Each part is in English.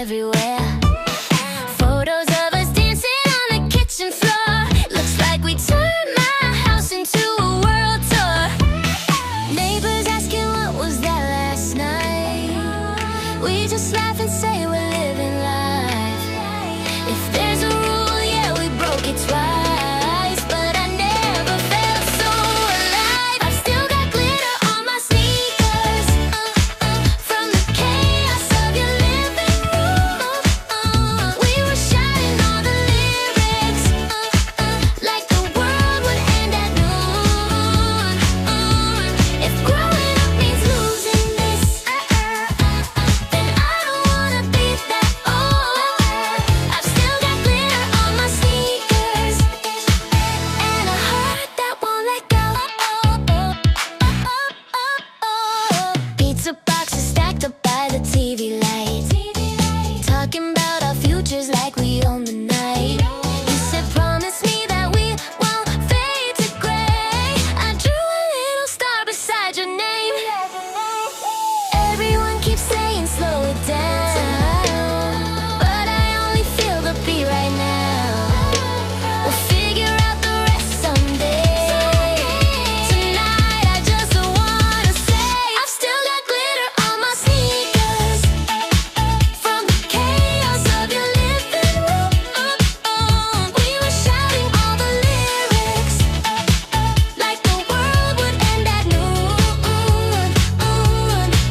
everywhere. Photos of us dancing on the kitchen floor. Looks like we turned my house into a world tour. Neighbors asking what was that last night. We just laugh and say we're living life. If there's a rule, yeah, we broke it twice. But I never felt so alive. I've still got glitter on my sneakers, from the chaos of your living room. We were shouting all the lyrics, like the world would end at noon. If growing up means losing this, then I don't wanna be that old. I've still got glitter on my sneakers, and a heart that won't let go. Pizza boxes stacked up by the TV lights, talking about our futures like we own the night. You said promise me that we won't fade to gray. I drew a little star beside your name. Everyone keeps saying slow it down, but I only feel the beat right now. We'll figure out the rest someday. Tonight I just wanna say I've still got glitter on my sneakers, from the chaos of your living room. We were shouting all the lyrics, like the world would end at noon.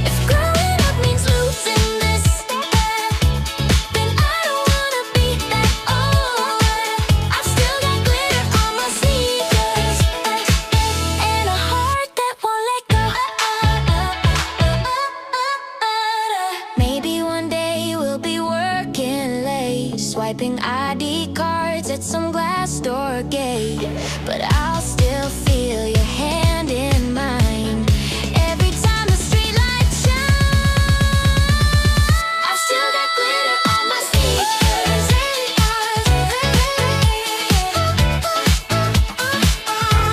If growing up means losing this, then I don't wanna be that old. I've still got glitter on my sneakers, and a heart that won't let go. Maybe one day we'll be working late, swiping ID cards at some glass door gate. But I'll still feel your hand in mine every time the streetlights shine. I've still got glitter on my sneakers.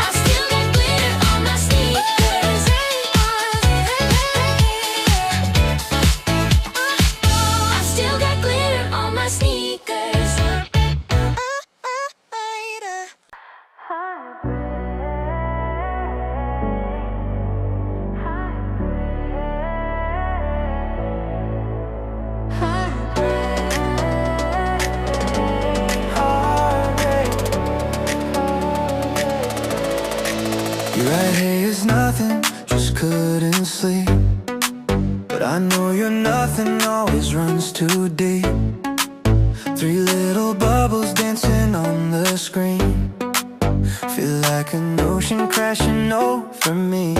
I've still got glitter on my sneakers. I've still got glitter on my sneakers. Your right here is nothing, just couldn't sleep. But I know you're nothing, always runs too deep. Three little bubbles dancing on the screen. Feel like an ocean crashing over me.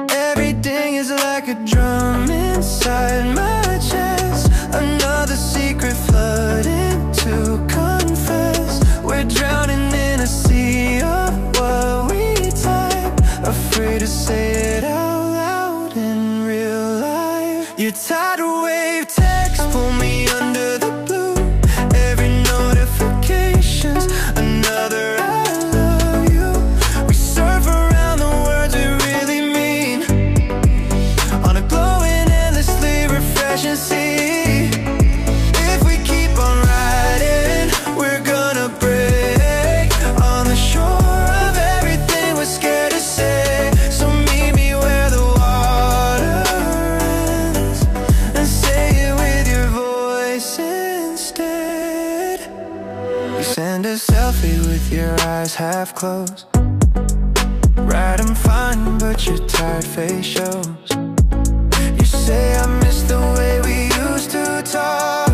Everything is like a drum inside my chest. Another secret flooding to confess. We're drowning in a sea of what we type, afraid to say it out loud in real life. Your tidal wave text pull me under the blue. Every notification's another I love you. We surf around the words we really mean, on a glowing, endlessly refreshing sea. If we keep on riding, we're gonna break on the shore of everything we're scared to say. So meet me where the water ends, and say it with your voice instead. You send a selfie with your eyes half closed. Right, I'm fine, but your tired face shows. You say I miss the way we used to talk.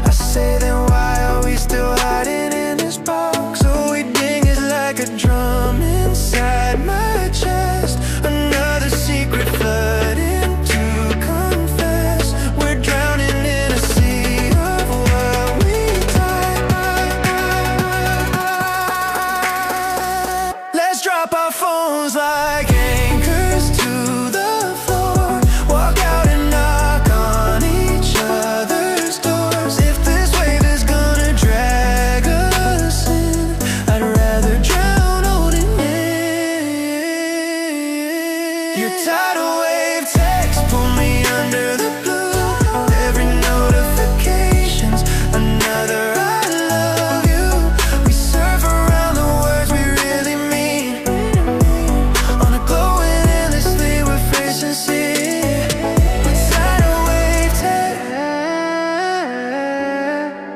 I say then why are we still hiding in this box? So we ding is like a drum inside my chest. Another secret flooding to confess. We're drowning in a sea of what we type. Let's drop our phones like anchors to the floor. Walk out and knock on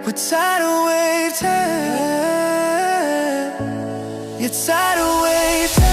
We're tidal wave time. You're tidal wave time.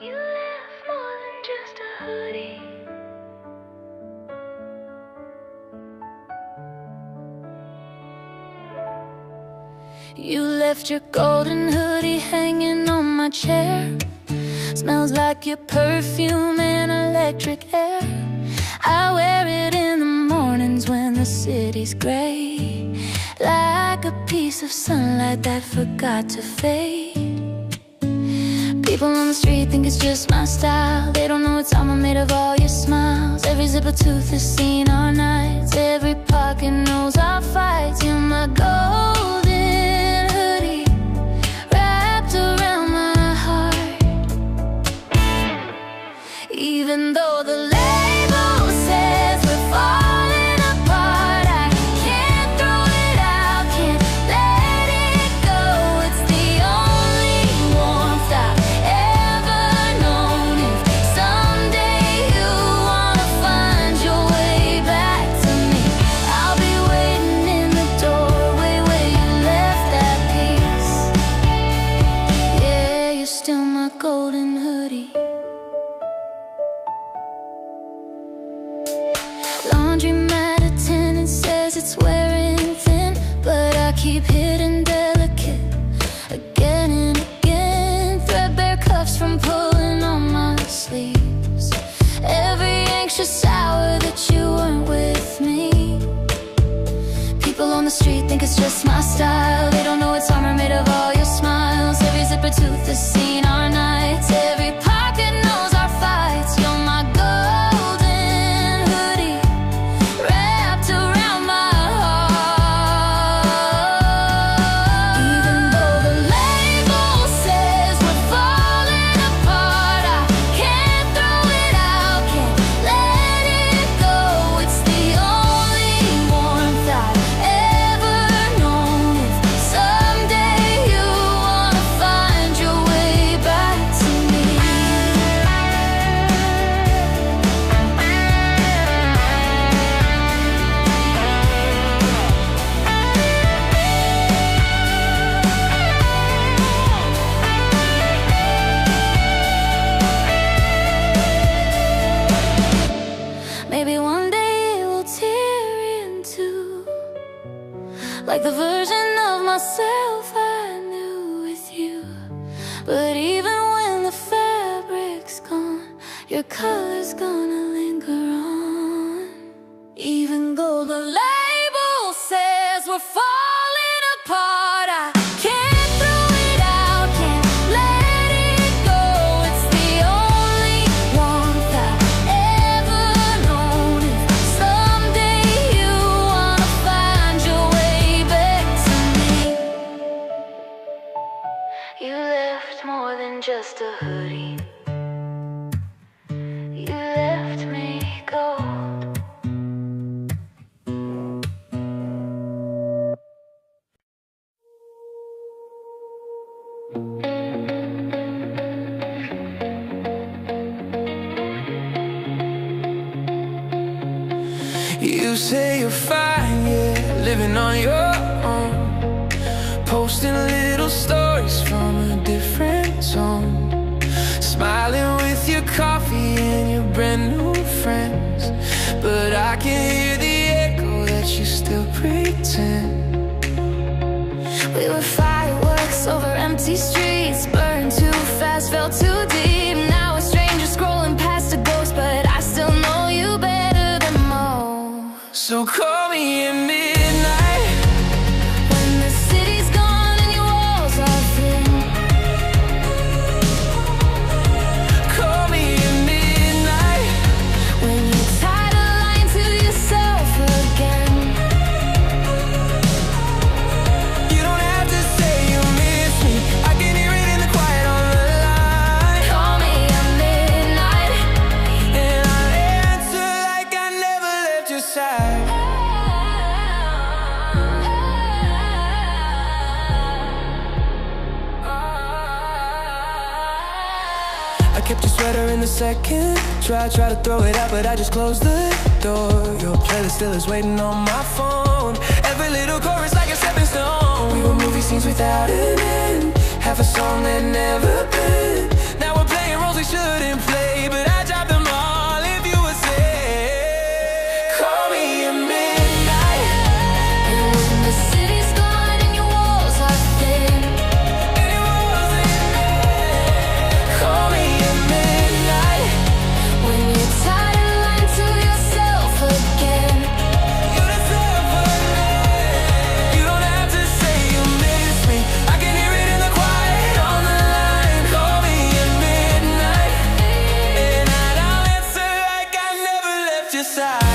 You left more than just a hoodie. You left your golden hoodie hanging on my chair. Smells like your perfume and electric air. I wear it in the mornings when the city's gray, like a piece of sunlight that forgot to fade. People on the street think it's just my style. They don't know it's all made of all your smiles. Every zipper tooth has seen our nights. Every pocket knows our fights. You're my golden hoodie wrapped around my heart. Even though the label says we're falling apart, I can't throw it out, can't let it go. It's the only warmth I've ever known. If someday you wanna find your way back to me, I'll be waiting in the doorway where you left that piece. Yeah, you're still my golden hoodie. Laundromat attendant says it's wearing thin, but I keep hitting delicate again and again. Threadbare cuffs from pulling on my sleeves. Every anxious hour that you weren't with me. People on the street think it's just my style. They don't know it's armor made of all your smiles. Every zipper tooth has seen our nights. Every pocket knows our fights. You're my golden hoodie wrapped around my heart. Even though the label says we're falling apart, I can't throw it out, can't let it go. It's the only warmth I've ever known. If someday you wanna find your way back to me. Maybe one day it will tear into, like the version of myself I knew with you. But even when the fabric's gone, your color's gonna linger on. Even though the label says we're falling apart, I can't throw it out, can't let it go. It's the only warmth I've ever known. If someday you wanna find your way back to me, you left more than just a hoodie. You left me gold. You say you're fine, yeah, living on your own, posting little stories from a different zone, smiling with your coffee and your brand new friends. But I can hear the echo that you still pretend. We were fireworks over empty streets, burned too fast, fell too deep. Now a stranger scrolling past a ghost, but I still know you better than most. So call me at midnight, When the city's gone and your walls are thin, call me at midnight, when you're tired of lying to yourself sweater in a second. Try to throw it out, but I just closed the door. Your playlist still is waiting on my phone. Every little chorus like a stepping stone. We were movie scenes without an end. Half a song that never been. Now we're playing roles we shouldn't play, but I dropped them all if you would say, call me at midnight. And when the city's gone and your walls are thin, And it wasn't me. call me at midnight. When you're tired of lying to yourself again. You deserve a name. You don't have to say you miss me. I can hear it in the quiet on the line. Call me at midnight, and I'll answer like I never left your side.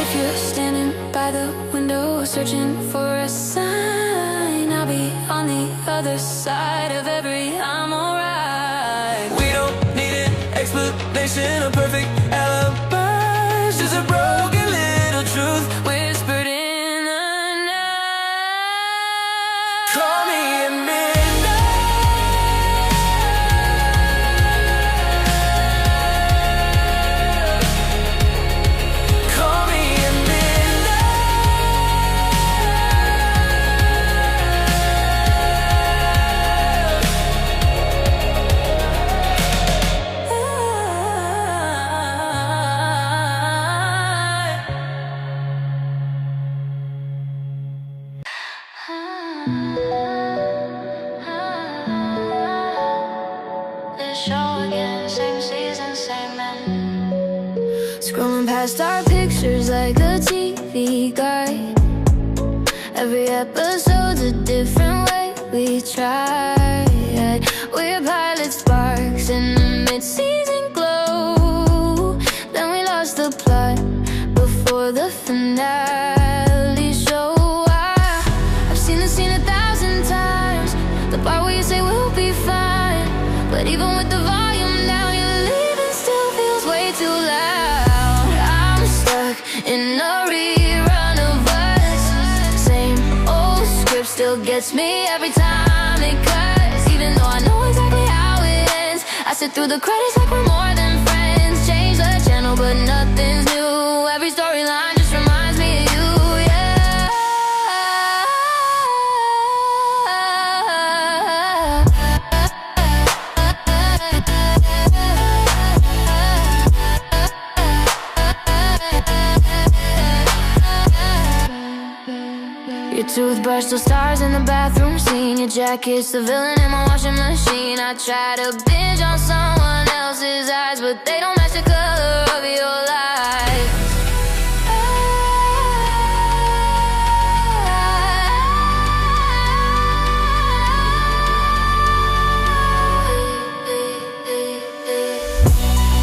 If you're standing by the window searching for a sign, I'll be on the other side of every I'm alright. We don't need an explanation, a perfect alibi. It's just a broken little truth Whispered in the night. Call me at midnight. Call me at This show again, same season, same man. Scrolling past our pictures like a TV guide. Every episode's a different way we try. We're pilot sparks in the mid-season glow. Then we lost the plot before the finale show. I've seen the scene 1,000 times, the part where you say we'll be fine. But even with the volume down, your leaving still feels way too loud. I'm stuck in a rerun of us. Same old script still gets me every time it cuts. Even though I know exactly how it ends, I sit through the credits like we're more than friends. Change the channel, but nothing's new. Every storyline just reminds me of you, yeah. Your toothbrush, those stars in the bathroom scene. Your jacket's the villain in my washing machine. I try to binge on someone else's eyes, but they don't match the color of your life.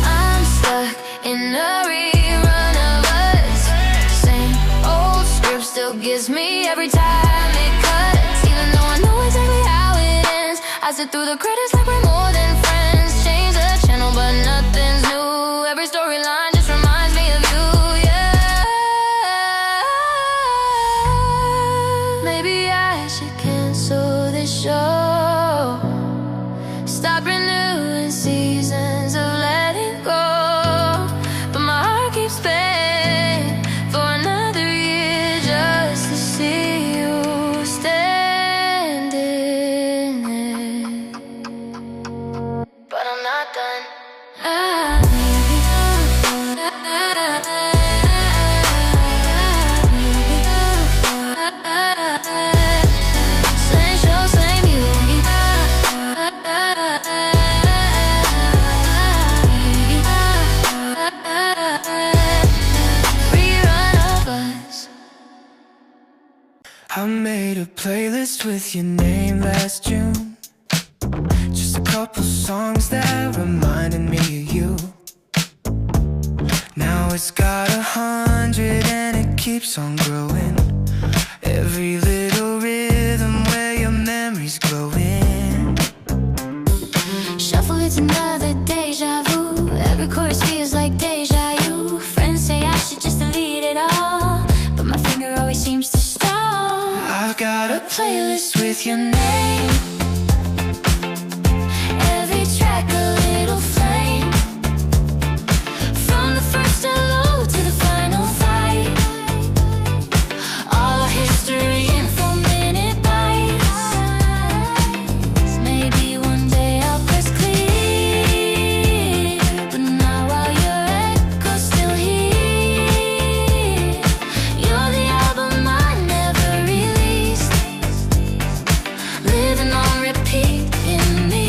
I'm stuck in a rerun of us. Same old script still gives me every time it cuts. Even though I know exactly how it ends, I sit through the credits like we're more than friends. Change the channel, but nothing's new. Every storyline just reminds me of you, yeah. Maybe I should cancel this show. Stop renewing seasons of letting go. But my heart keeps paying for another year just to see you standing there. But I'm not done. Same show, same you. Rerun of us. I made a playlist with your name last June. Just a couple songs that reminded me of you. Now it's got 100 and it keeps on growing. Every little rhythm where your memories glowing. Shuffle, it's another deja vu. Every chorus feels like deja vu. Friends say I should just delete it all, but my finger always seems your name. Every track a little flame. From the first hello to the final fight. All our history in 4-minute bites. Maybe one day I'll press clear, but not while your echo's still here. You're the album I never released, living on repeat in me.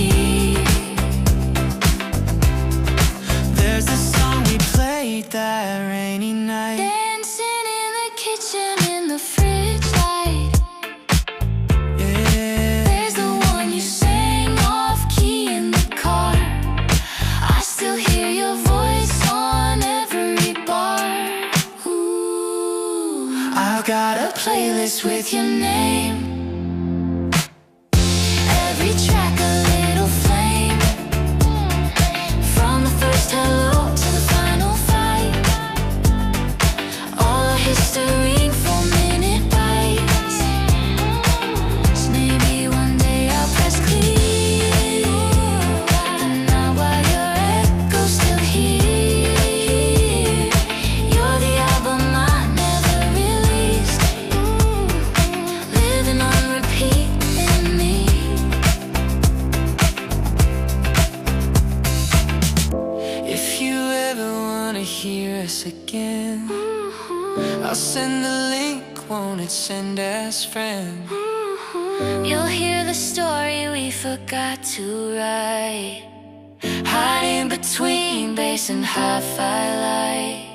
There's a song we played that rainy night. Dancing in the kitchen in the fridge light. Yeah. There's the one you sang off key in the car. I still hear your voice on every bar. Ooh. I've got a playlist with your name. Every track a little flame. From the first hello to the final fight. All our history in 4-minute bites. So maybe one day I'll press clear, but not while your echo's still here. You're the album I never released, living on repeat in me. If you ever wanna hear us again, I'll send the link, won't it send as friend? You'll hear the story we forgot to write, hiding between bass and hi-fi lights.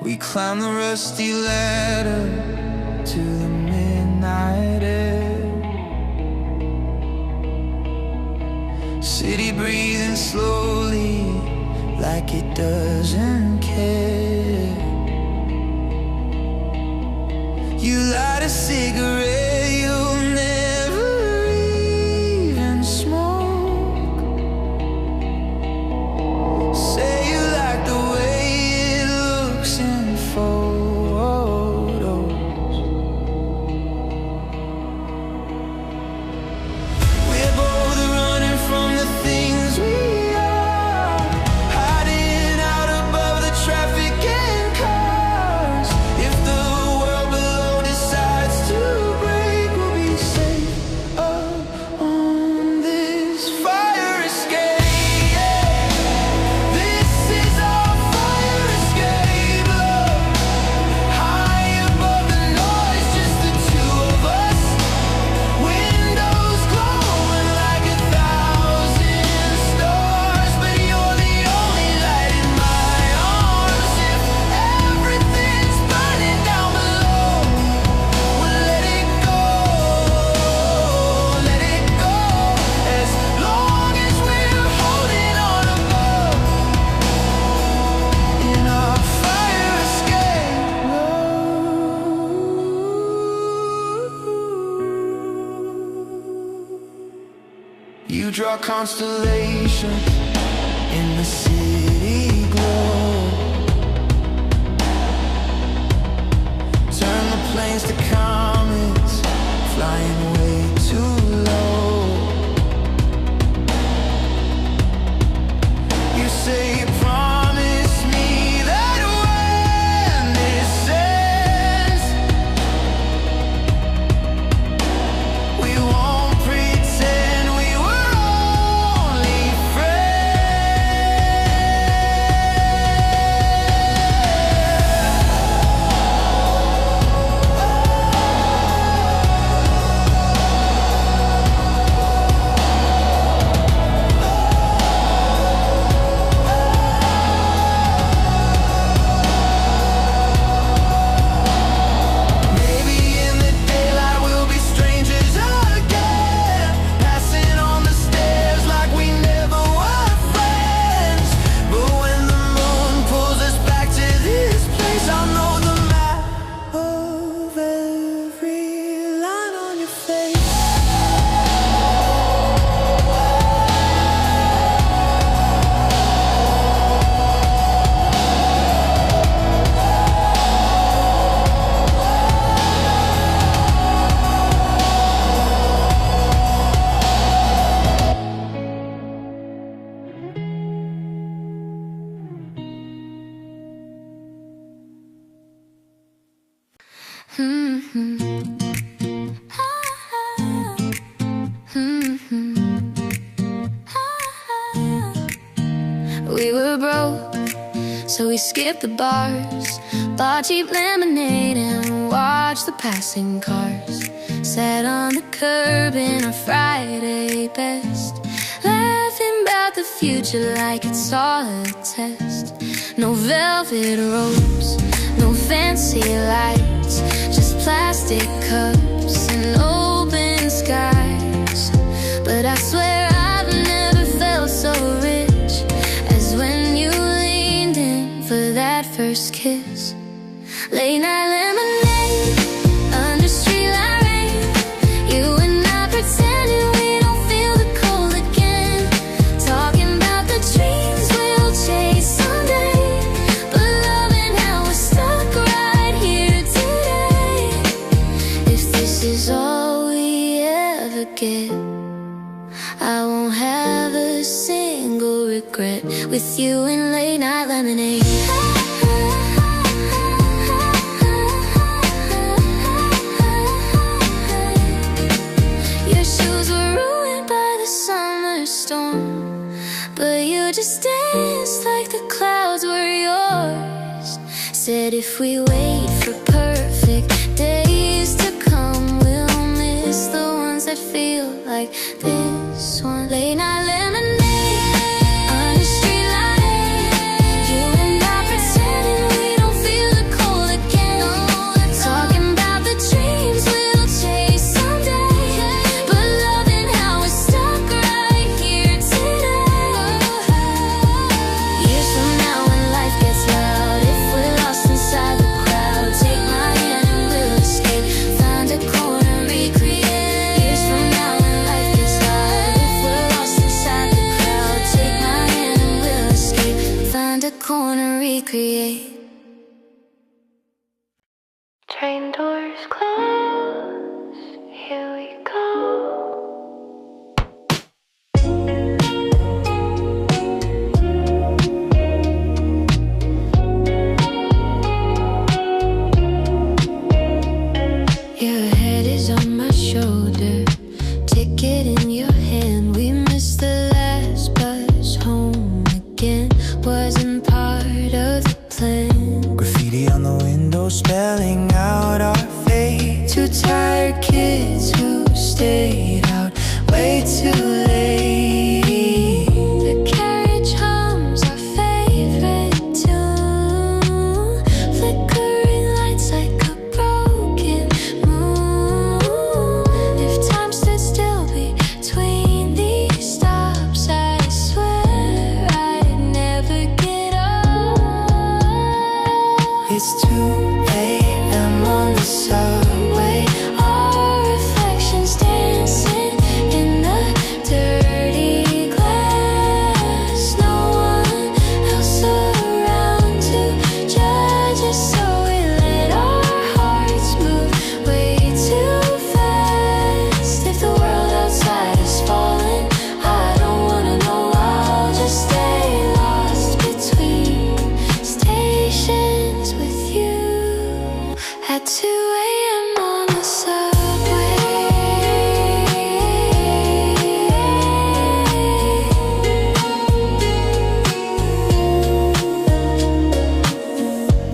We climb the rusty ladder to the midnight air. City breathing slowly like it doesn't care. You light a cigarette you'll never even smoke. Say you like the way it looks in photos. We're both running from the things we are, hiding out above the traffic and cars. If the world below decides to break, we'll be safe up on this fire escape. This is our fire escape, love. High above the noise, just the two of us. Windows glowing like 1,000 stars, but you're the only light in my arms. If everything's burning down below, we'll let it go, let it go. As long as we're holding on above in our fire escape, you draw constellations in the city glow. Turn the planes to comets, flying way too low. You say you promise me that when this ends, we won't pretend we were only friends. We were broke, so we skipped the bars, bought cheap lemonade and watched the passing cars. Sat on the curb in our Friday best, laughing about the future like it's all a test. No velvet ropes, no fancy lights, just plastic cups and open skies. But I swear I've never felt so rich as when you leaned in for that first kiss. Late night lemonade under streetlight rain, you and I pretending we don't feel the cold again, talking about the dreams we'll chase someday, but loving how we're stuck right here today. If this is all we ever get, I won't have a single regret with you in late night lemonade. Your shoes were ruined by the summer storm, but you just danced like the clouds were yours. Said if we wait for perfect days to come, we'll miss the ones that feel like this one. Late night lemonade under streetlight, you and I pretending we don't feel the cold again, talking about the dreams we'll chase someday, but loving how we're stuck right here today. Years from now when life gets loud, if we're lost inside the crowd, take my hand and we'll escape, find a corner, recreate. Years from now when life gets loud, if we're lost inside the crowd, take my hand and we'll escape, find a corner, recreate. Train doors close, here we go. Your head is on my shoulder, ticket in your hand. We missed the last bus home again, wasn't part of the plan. Graffiti on the window spelling out our fate. Two tired kids who stayed out way too late. The carriage hums our favorite tune, flickering lights like a broken moon. If time stood still between these stops, I swear I'd never get up. It's 2 a.m. on the subway, Our reflections dancing in the dirty glass. No one else around to judge us, so we let our hearts move way too fast. If the world outside is falling, I don't wanna know, I'll just stay lost between stations with you at 2 a.m. on the subway.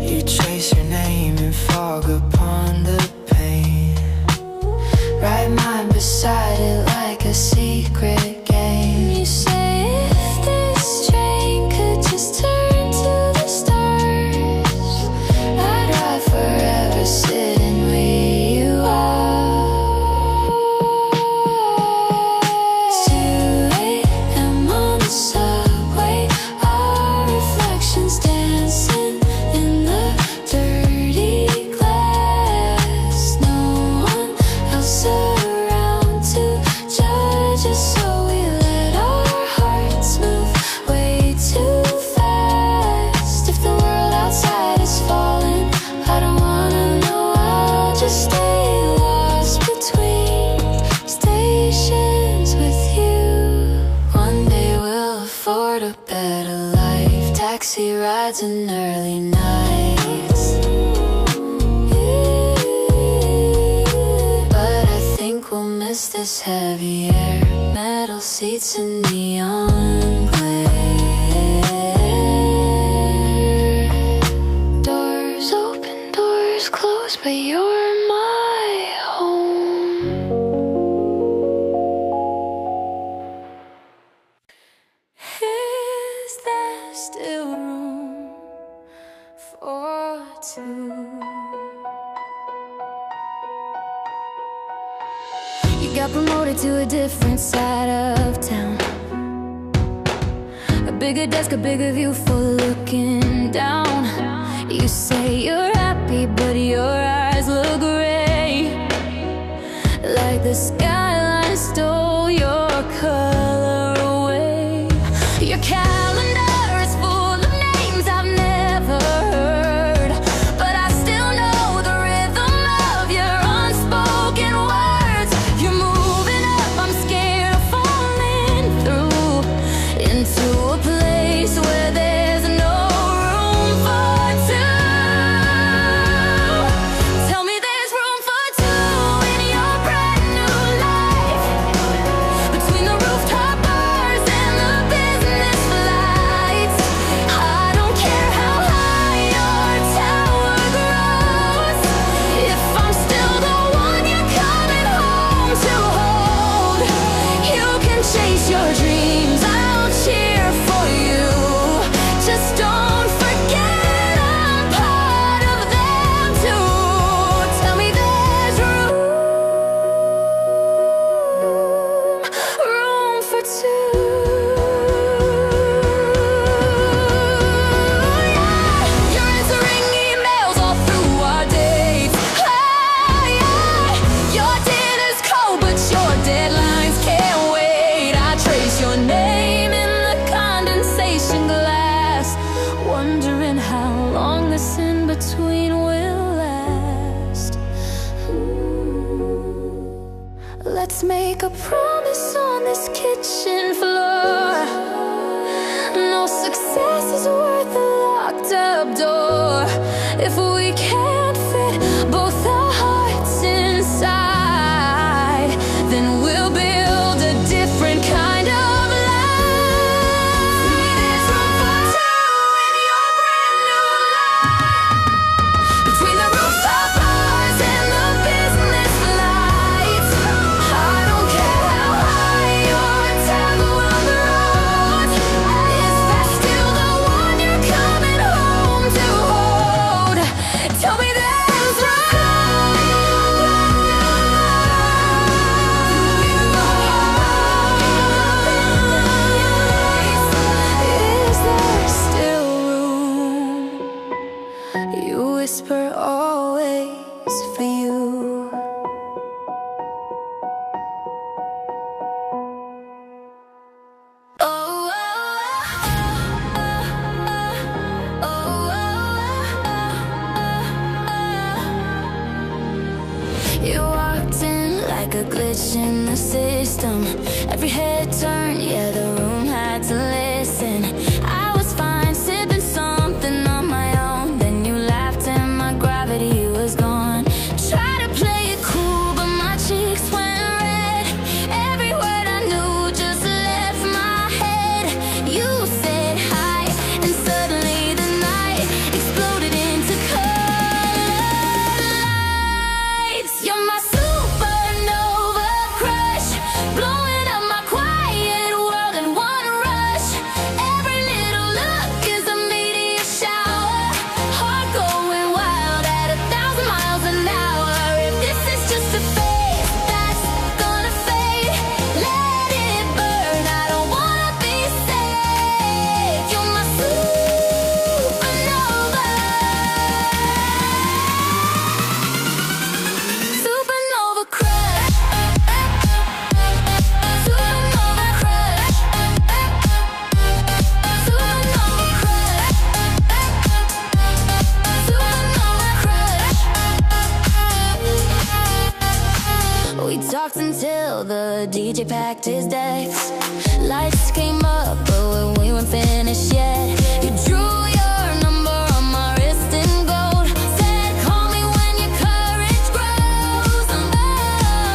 you trace your name and fog upon the pain. Right mind beside it like a secret game. You say if this train could just turn to the stars, I'd ride forever sitting where you are. It's 2 a.m. on the subway, our reflections dancing in the dirty glass. No one else around to judge us, so we let our hearts move way too fast. If the world outside is falling, I don't wanna know, I'll just stay lost between stations with you. One day we'll afford a better life, taxi rides and early nights. You this heavy air, metal seats and neon glare. Doors open, doors close, but you're my home. Is there still room for two? You got promoted to a different side of town. A bigger desk, a bigger view for looking down. You say you're happy, but your eyes look gray, like the skyline stole your color away. Your calendar is full of names I've never heard, but I still know the rhythm of your unspoken words. You're moving up, I'm scared of falling through into a place where there's no room for two. Tell me there's room for two in your brand new life, between the rooftop bars and the business flights. I don't care how high your tower grows, if I'm still the one you're coming home to hold. You can chase your dreams, I'll cheer for you. Just don't forget I'm part of them too. Tell me there's room for two. You're answering emails all through our dates. Your dinner's cold, but your deadlines can't wait. I trace your name in the condensation glass, wondering how long this in between will last. Let's make a promise on this kitchen floor. No success is worth a locked up door if we can't fit both our hearts inside. Then we'll build a different kind of life. There's room for two in your brand new life, between the rooftop bars and the business flights. I don't care how high your tower grows, is that still the one you're coming home to hold? Tell me there's room. Is there still room? You whisper always for you. Oh, oh, oh, oh, oh. You walked in like a glitch in the system. Every head turned, yeah, the room had to listen. I was fine, sipping something on my own. Then you laughed and my gravity was gone. Tried to play it cool, but my cheeks went red. Every word I knew just left my head. You said hi, and suddenly the night exploded into colored lights. You're my supernova crush, blowing up my quiet world in one rush. Every little look is a meteor shower, heart going wild at 1,000 miles an hour. If this is just a phase that's gonna fade, let it burn. I don't wanna be saved. You're my supernova. Supernova crush. Supernova crush. Supernova crush. Supernova crush. We talked until the DJ packed his decks. Lights came up, but we weren't finished yet. You drew your number on my wrist in gold. Said, call me when your courage grows. Oh,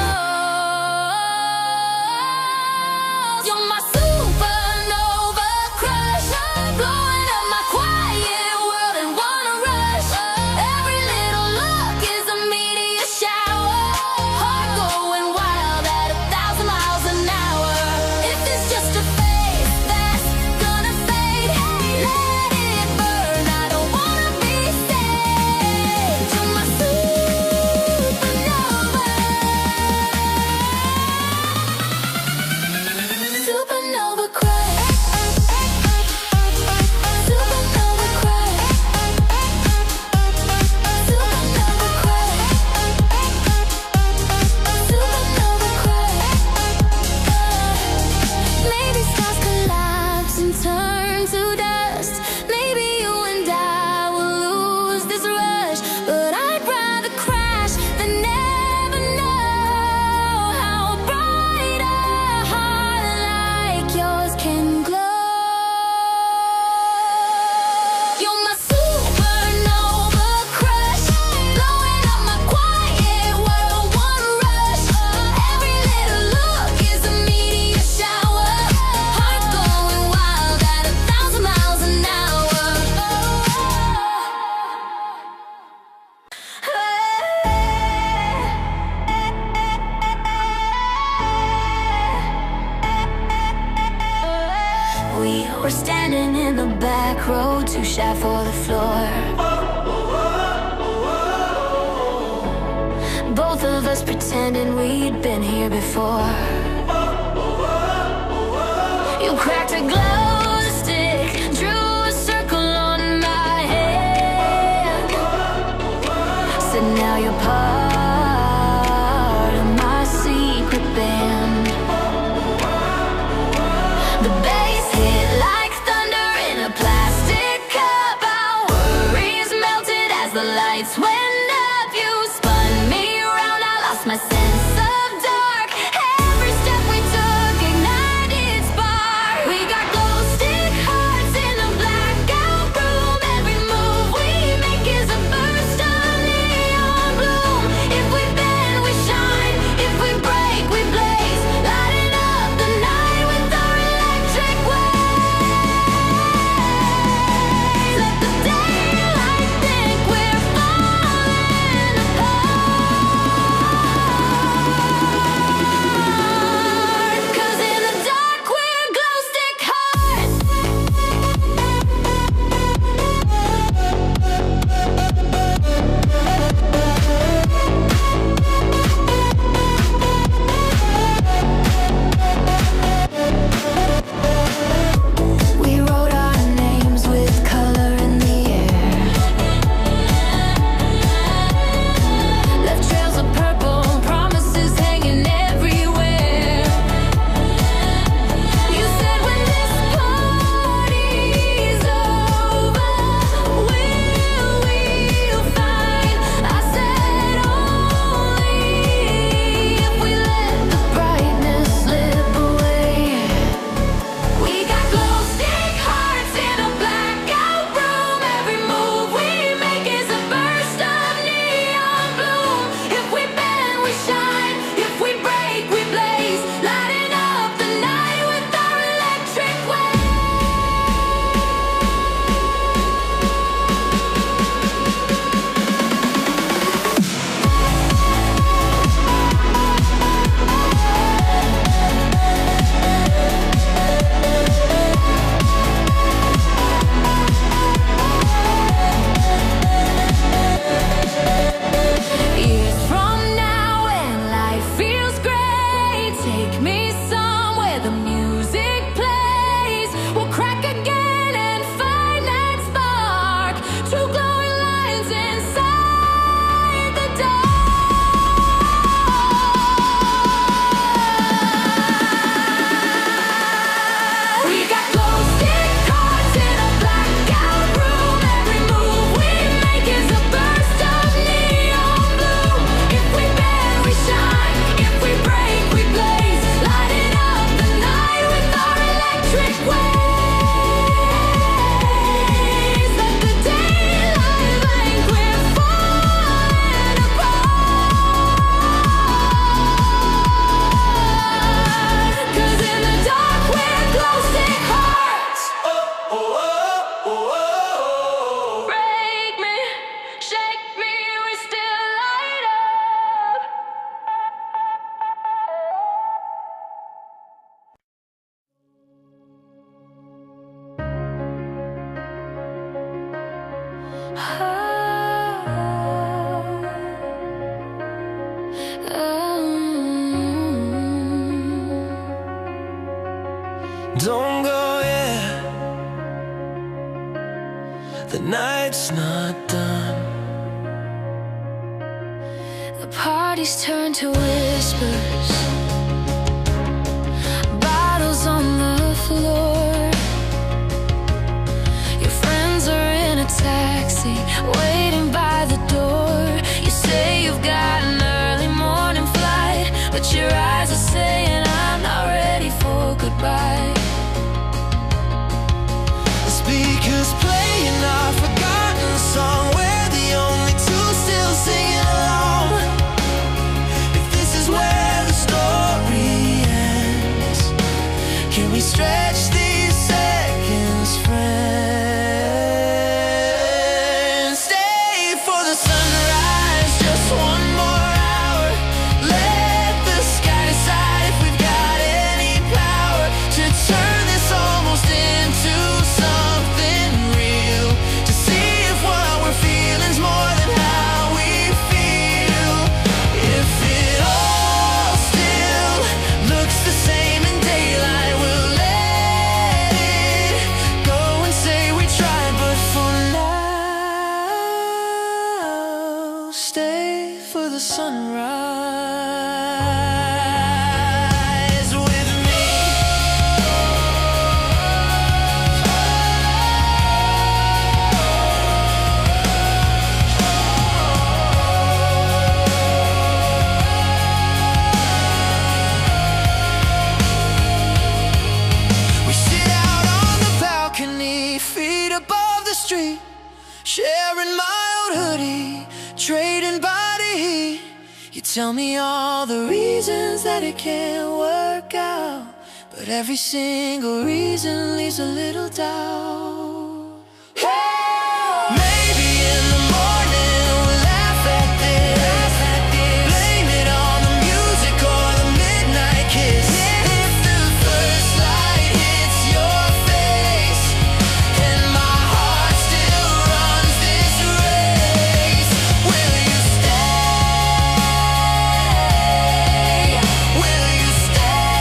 road, too shy for the floor. Both of us pretending we'd been here before. You cracked a glow stick, drew a circle on my hand. Said now you're part of my secret band. The bass hit like thunder in a plastic cup. Our worries melted as the lights went up. You spun me around, I lost my sense of dark. Every step we took ignited spark. We got glow stick hearts in a blackout room. Every move we make is a burst of neon bloom. If we bend, we shine. If we break, we blaze. Lighting up the night with our electric waves. Let the daylight think we're falling apart. 'Cause in the dark we're glow stick hearts. We wrote our names with color in the air. Left trails of purple, promises hanging everywhere. You said when this party's over, we'll find. I said only if we let the brightness slip away. We got glow stick hearts in a blackout room. Every move we make is a burst of neon bloom. If we bend, we shine. If we break, we blaze. Lighting up the night with our electric Years from now when life feels great, take me somewhere the music plays. We'll crack again and find that spark. Two glowing lines inside the dark. We got glow stick hearts in a blackout room. Every move we make is a burst of neon bloom. If we bend, we shine. If we break, we blaze. Lighting up the night with our electric waves. Let the daylight blank, we're falling apart. 'Cause in the dark we're glow stick hearts. Break me, shake me, we still light up. Don't go yet, the night's not done. The party's turned to whispers, bottles on the floor. Your friends are in a taxi, waiting by the door. You say you've got an early morning flight, but your eyes are saying I'm not ready for goodbye. The speakers playing our forgotten song. We're the only two still singing along. If this is where the story sunrise with me. We sit out on the balcony, feet above the street, sharing my old hoodie, trading body heat. You tell me all the reasons that it can't work out, but every single reason leaves a little doubt. Maybe in the morning we'll laugh at this, blame it on the music or the midnight kiss. If the first light hits your face and my heart still runs this race, will you stay? Will you stay?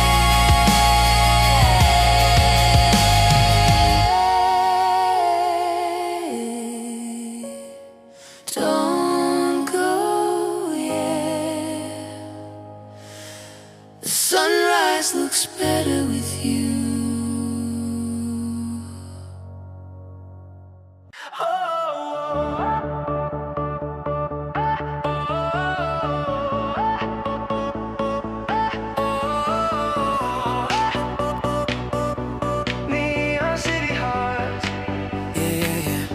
Don't go yet. The sunrise looks better with you. Neon City Hearts. Yeah.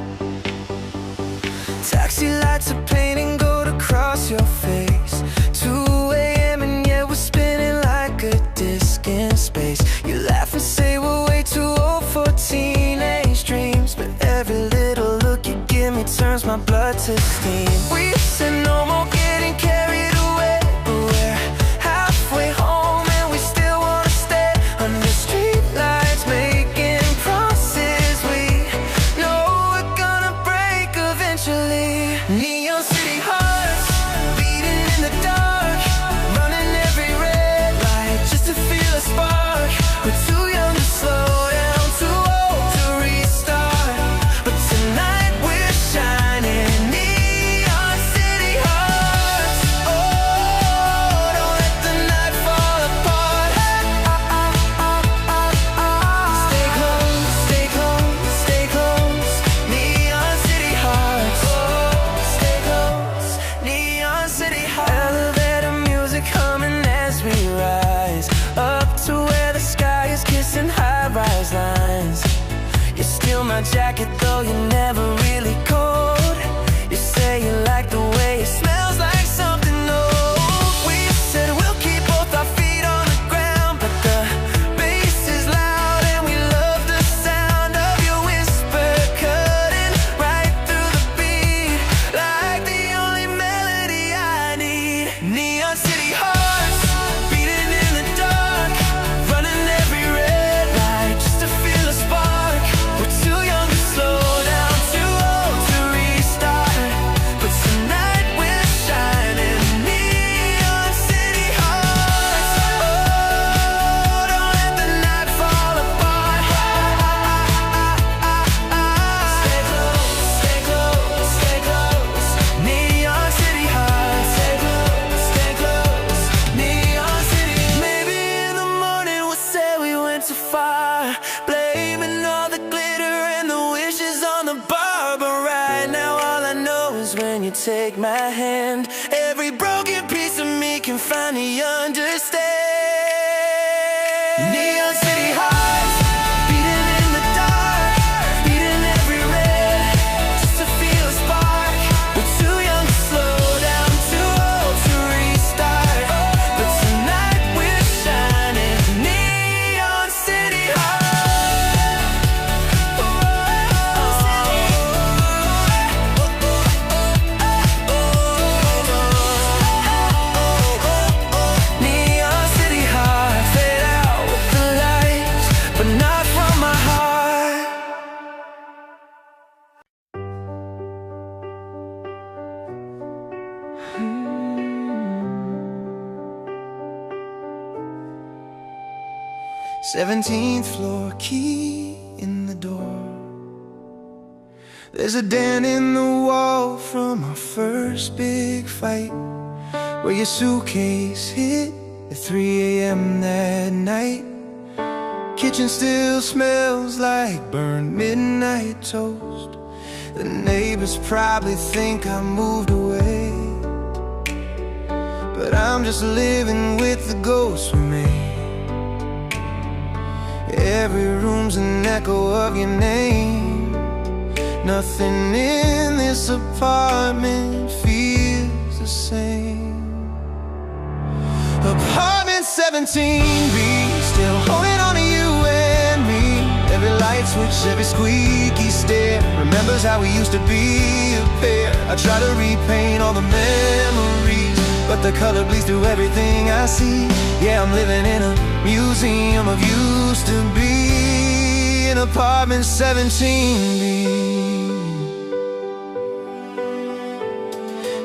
Taxi lights are painting gold across your face. 2 a.m. and yet we're spinning like a disc in space. You laugh and say we're way too old for teenage dreams, but every little look you give me turns my blood to steam. We said no more getting carried away, but we're halfway home and we still wanna stay under street lights, making promises we know we're gonna break eventually. Neon City Hearts, beating in the dark, running every red light just to feel a spark. We're too young to slow down, too old to restart, but tonight we're shining. Neon City Hearts. Oh, don't let the night fall apart. Stay close, stay close, stay close. Neon City Hearts. Oh, stay close. Neon City Hearts. Elevator music humming as we rise up to where the sky is kissing high-rise lines. You steal my jacket though you're never really cold. You say you like the way it smells like something old. We said we'll keep both our feet on the ground, but the bass is loud and we love the sound of your whisper cutting right through the beat, like the only melody I need. Neon City Hearts, beating in the dark, running every red light just to feel a spark. We're too young to slow down, too old to restart, but tonight we're shining. Neon City Hearts. Oh, don't let the night fall apart. Stay close, stay close, stay close. Neon City Hearts. Stay close, stay close. Neon City. Maybe in the morning we'll say we went too far, blaming all the glitter and the wishes on the bar. But right now all I know is when you take my hand, every broken piece of me can finally understand. Neon City Hearts, beating in the dark, beating every red just to feel a spark. We're too young to slow down, too old to restart, but tonight we're shining. Neon City Hearts. Neon City Hearts, fade out with the lights, but not from my heart. 17th floor, key in the door. There's a dent in the wall from our first big fight. where your suitcase hit at 3 a.m. that night. Kitchen still smells like burned midnight toast. The neighbors probably think I moved away, but I'm just living with the ghosts we made. Every room's an echo of your name. Nothing in this apartment feels the same. Apartment 17B, still holding on to you and me. Every light switch, every squeaky stair remembers how we used to be a pair. I try to repaint all the memories, but the color bleeds through everything I see. Yeah, I'm living in a museum of used to be in apartment 17B.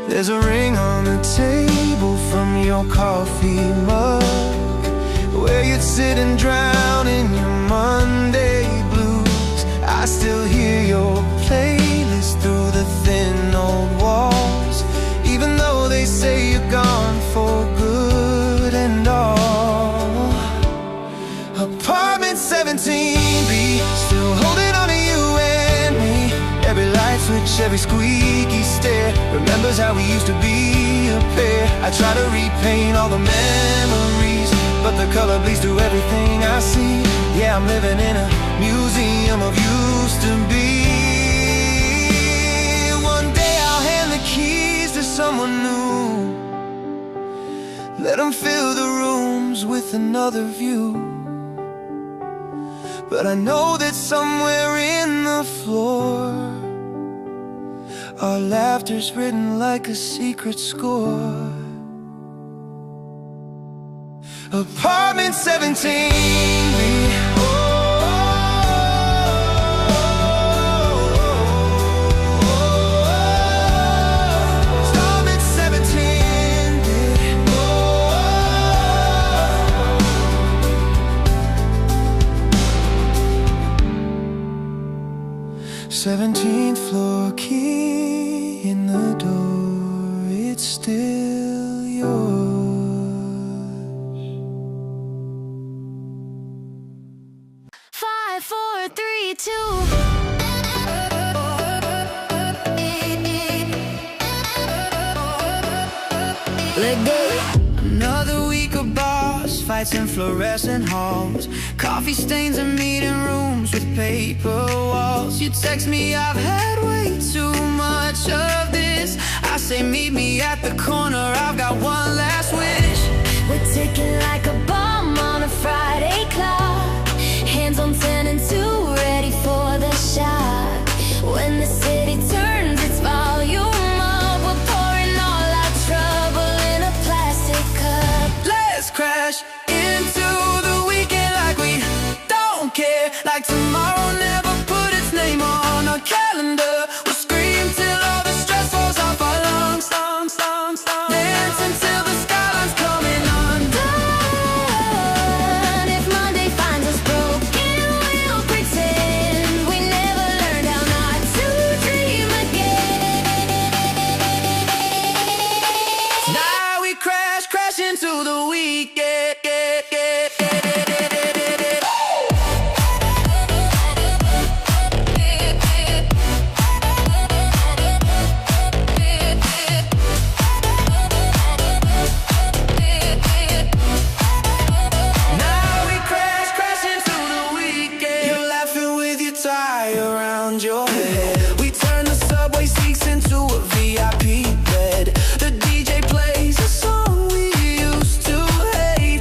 There's a ring on the table from your coffee mug, where you'd sit and drown in your Monday blues. I still hear your playlist through the thin old walls, even though they say you're gone for good and all. Apartment 17B, still holding on to you and me. Every light switch, every squeaky stair remembers how we used to be a pair. I try to repaint all the memories, but the color bleeds through everything I see. Yeah, I'm living in a museum of used to be. One day I'll hand the keys to someone new, let them fill the rooms with another view. But I know that somewhere in the floor, our laughter's written like a secret score. Apartment 17B. Apartment 17B. 17th floor, key in the door, it's still yours. 5, 4, 3, 2. Let go. Another week of boss fights in fluorescent halls, coffee stains in meeting rooms with paper walls. You text me, I've had way too much of this. I say meet me at the corner, I've got one last wish. We're ticking like a bomb on a Friday clock. Hands on 10 and 2, ready for the shot. When the city turns its volume up, we're pouring all our trouble in a plastic cup. Let's crash into the weekend like we don't care, like tomorrow never put its name on our calendar. We'll scream till all the stress falls off our lungs, dance until the skyline's coming undone. If Monday finds us broken, we'll pretend we never learned how not to dream again. Now we crash into the weekend. Now we crash into the weekend. You're laughing with your tie around your head. We turn the subway seats into a VIP bed. The DJ plays a song we used to hate.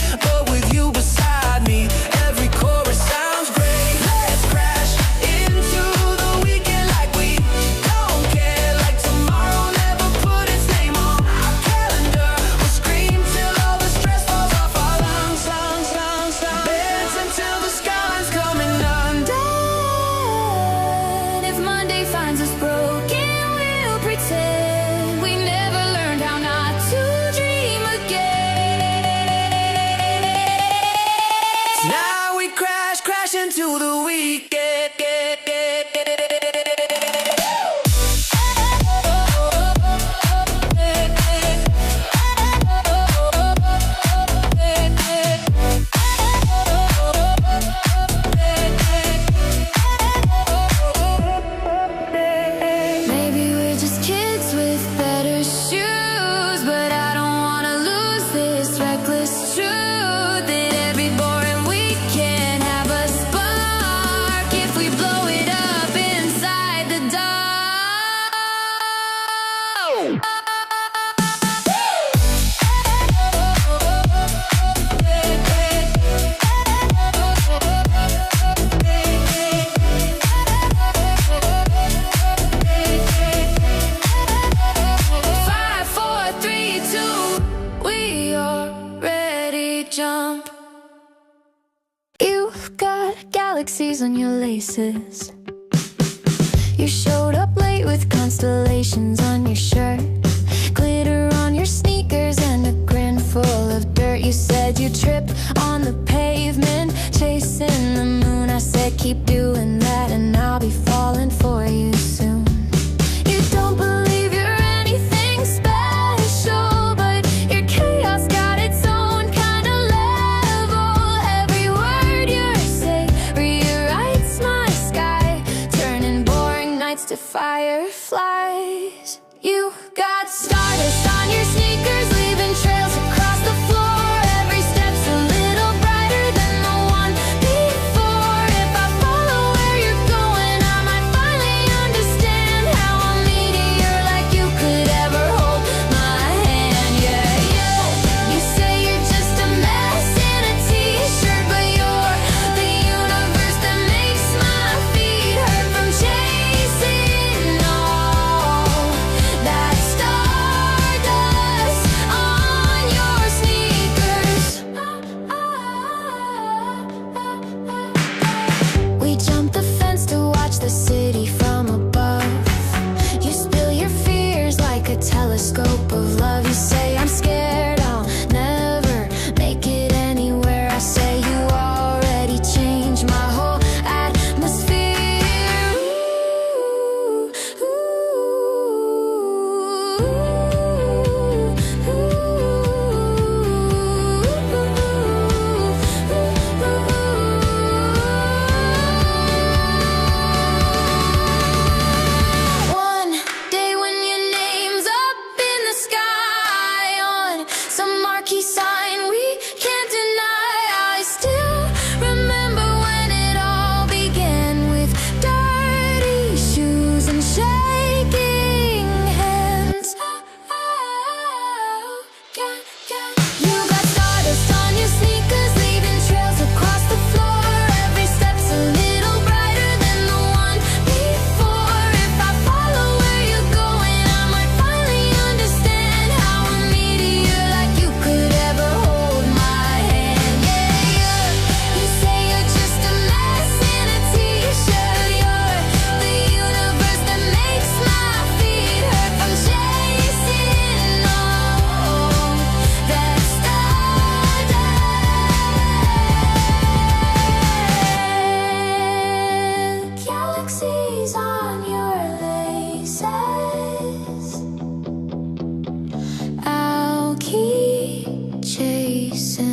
jump. You've got galaxies on your laces. You showed up late with constellations on your shirt, glitter on your sneakers and a grin full of dirt. You said you trip on the pavement, chasing the moon. I said keep doing that and I'll be falling for you soon. You don't believe you're anything special, but your chaos got its own kind of level. Every word you say rewrites my sky, turning boring nights to fireflies. You got stardust on your sneakers, leaving trails across the floor. Every step's a little brighter than the one before. If I follow where you're going, I might finally understand how a meteor like you could ever hold my hand. Yeah, yeah. You say you're just a mess in a t-shirt, but you're the universe that makes my feet hurt from chasing all that stardust on your sneakers. We jumped the fence to watch the city from above. You spill your fears like a telescope of love. You say I'm scared I'll never make it anywhere. I say you already changed my whole atmosphere. Ooh, one day when your name's up in the sky on some marquee sign we can't deny, I still remember when it all began with dirty shoes and shaking hands. You got stardust on your sneakers, leaving trails across the floor. Every step's a little brighter than the one before. If I follow where you're going, I might finally understand how a meteor like you could ever hold my hand. Yeah, yeah. You say you're just a mess in a t-shirt. You're the universe that makes my feet hurt from chasing all that stardust. Galaxies on your laces. I'll keep chasing.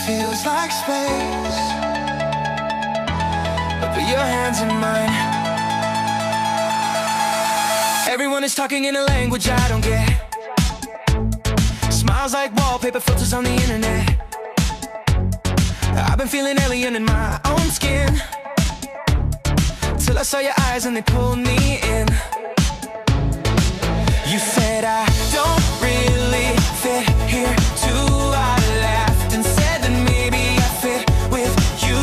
Feels like space, but put your hands in mine. Everyone is talking in a language I don't get. Smiles like wallpaper, filters on the internet. I've been feeling alien in my own skin, till I saw your eyes and they pulled me in. You said I don't really fit here too. I laughed and said that maybe I fit with you.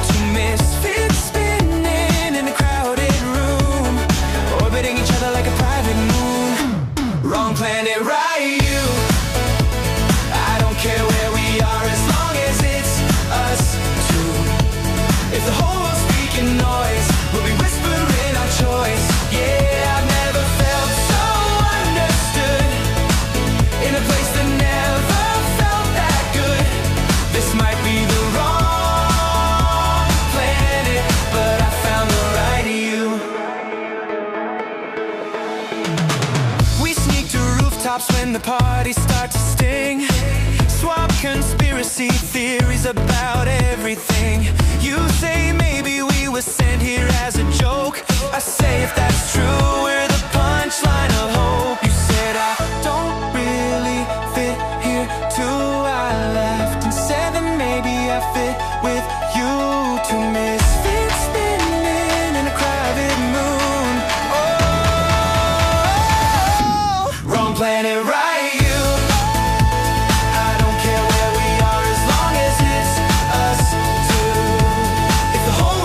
Two misfits spinning in a crowded room, orbiting each other like a private moon. Wrong planet, right you. I don't care where we are as long as it's us two. If the whole world's speaking noise, we'll be whispering our choice. Yeah, I've never felt so understood in a place that never felt that good. This might be the wrong planet, but I found the right you. We sneak to rooftops when the parties start to sting. Swap conspiracy theories about everything. You say maybe we were sent here as a joke. I say if that's true, we're the punchline of hope. You said I don't really fit here too. I laughed and said that maybe I fit with you. Two misfits spinning in a crowded moon. Oh, wrong planet, right you. I don't care where we are as long as it's us two. If the whole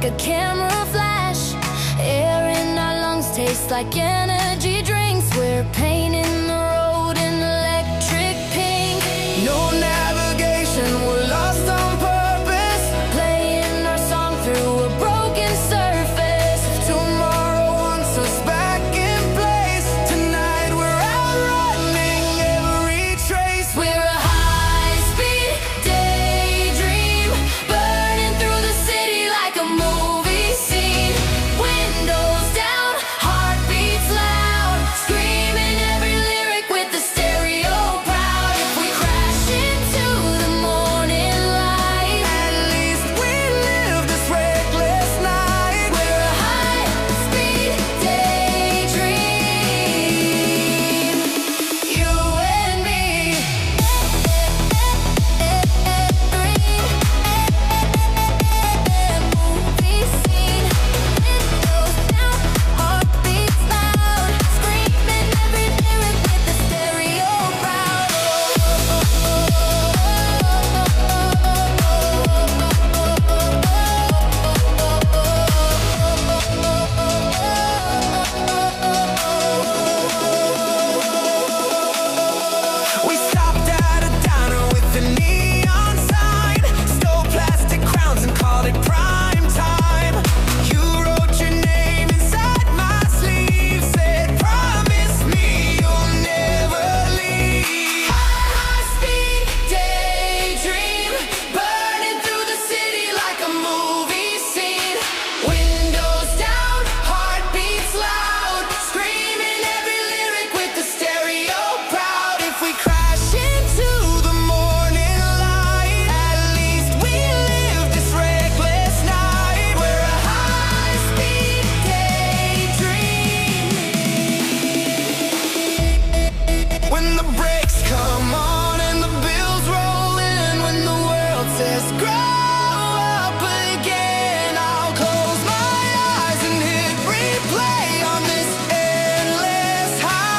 a camera flash. Air in our lungs tastes like energy drinks. We're painting the road in electric pink. No navigation, we're lost on purpose. Playing our song through a broken surface. Tomorrow wants us back in place. Tonight we're outrunning every trace. We're a high-speed daydream, burning through the city like a movie scene. Windows down, heartbeats loud, screaming every lyric with the stereo proud. If we crash into the morning light, At least we live this reckless night. we're a high-speed daydream. You and me. Movie scene. Windows down, heartbeats loud, screaming every lyric with the stereo proud. We stopped at a diner with a neon sign, stole plastic crowns and called it prime time. You wrote your name inside my sleeve, said promise me you'll never leave. High-speed daydream, burning through the city like a movie scene. Windows down, heartbeats loud, screaming every lyric with the stereo proud. If we crash into the morning light, at least we live this reckless night. We're a high-speed daydream. When the brakes come on and the bills roll in, when the world says grow up again, I'll close my eyes and hit replay on this endless highway.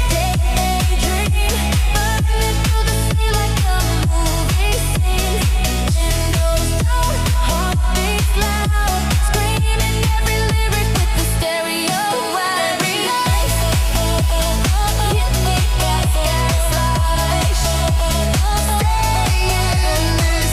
Daydream, burning through the city like a movie scene. Windows down, heartbeats loud, screaming every lyric with the stereo wide. Every night, hit the gas, gas light. Stay in this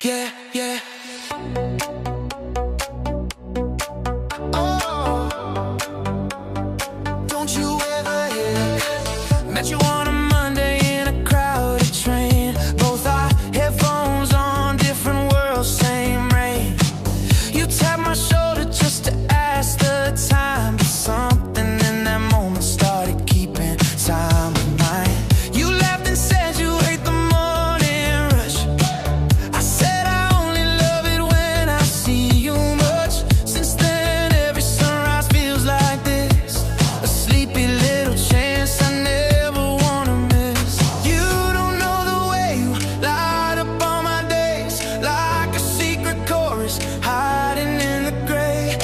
Yeah, yeah. Oh, don't you ever hit. Met you on a Monday in a crowded train. Both our headphones on, different worlds, same rain. You tapped my shoulder just to ask the time, but something in that moment started keeping time with mine. You laughed and said you hate the morning rush. I said I only love it when I see you much. Since then every sunrise feels like this, a sleepy little chance I never wanna miss. You don't know the way you light up all my days, like a secret chorus hiding in the gray.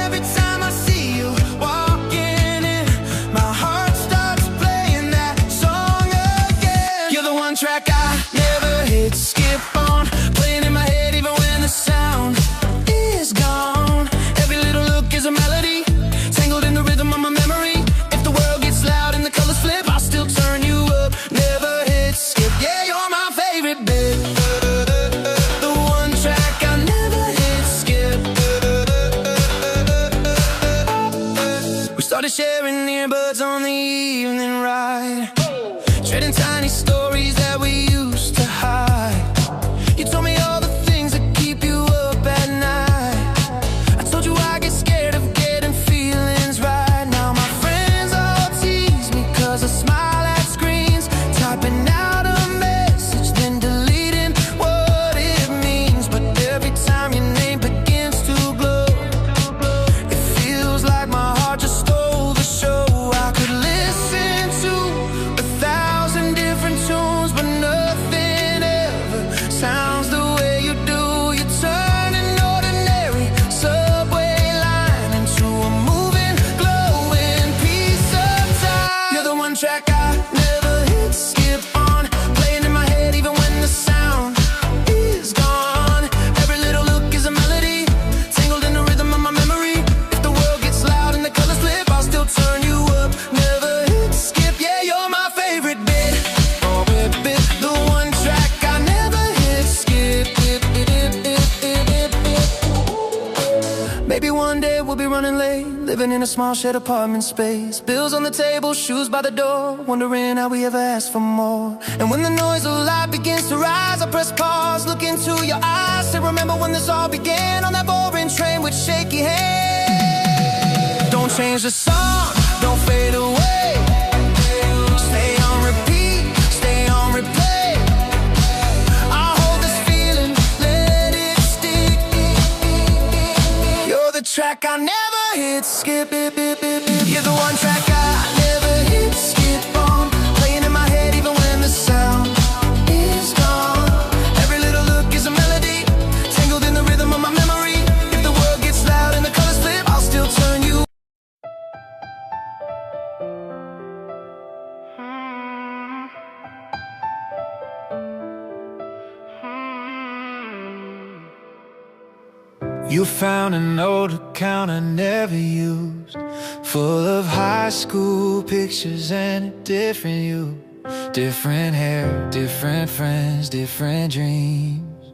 Every time I see you walking in, my heart starts playing that song again. You're the one track I never hit skip on, playing in my head even when the sound is gone. Every little look is a melody, tangled in the rhythm of my memory. If the world gets loud and the colors flip, I'll still turn you up. Never hit skip, yeah, you're my favorite bit. The one track I never hit skip. We started sharing earbuds on the evening ride, trading tiny stories that we used to hide. You told me all the things that keep you up at night. I told you I get scared of getting feelings right. Now my friends all tease me 'cause I smile at screens, typing out a message then deleting what it means. But every time your name begins to glow, it feels like my heart just stole the show. I could listen to Maybe one day we'll be running late, living in a small shared apartment space. Bills on the table, shoes by the door, wondering how we ever asked for more. And when the noise of life begins to rise, I press pause, look into your eyes, say remember when this all began, on that boring train with shaky hands. Don't change the song, don't fade away. Stay on repeat, stay on replay. I'll hold this feeling, let it stick. You're the track I never hit skip. You're the one track I never hit skip on, playing in my head even when the sound is gone. Every little look is a melody, tangled in the rhythm of my memory. If the world gets loud and the colors flip, I'll still turn you. You found an old account I never used, full of high school pictures and a different you. Different hair, different friends, different dreams.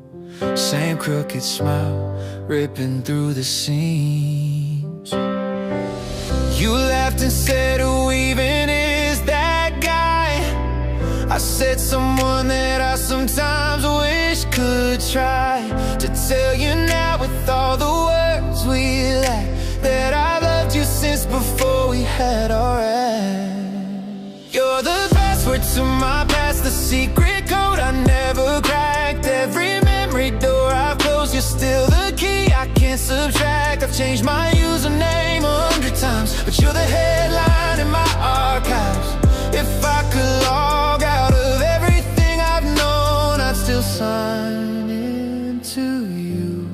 Same crooked smile, ripping through the seams. You laughed and said, who even is that guy? I said, someone that I sometimes wish could try to tell you now with all the words we lack, that I loved you since before we had our end. You're the password to my past, the secret code I never cracked. Every memory door I've closed, you're still the key I can't subtract. I've changed my username 100 times, but you're the headline in my archives. If I could log out of everything I've known, I'd still sign into you.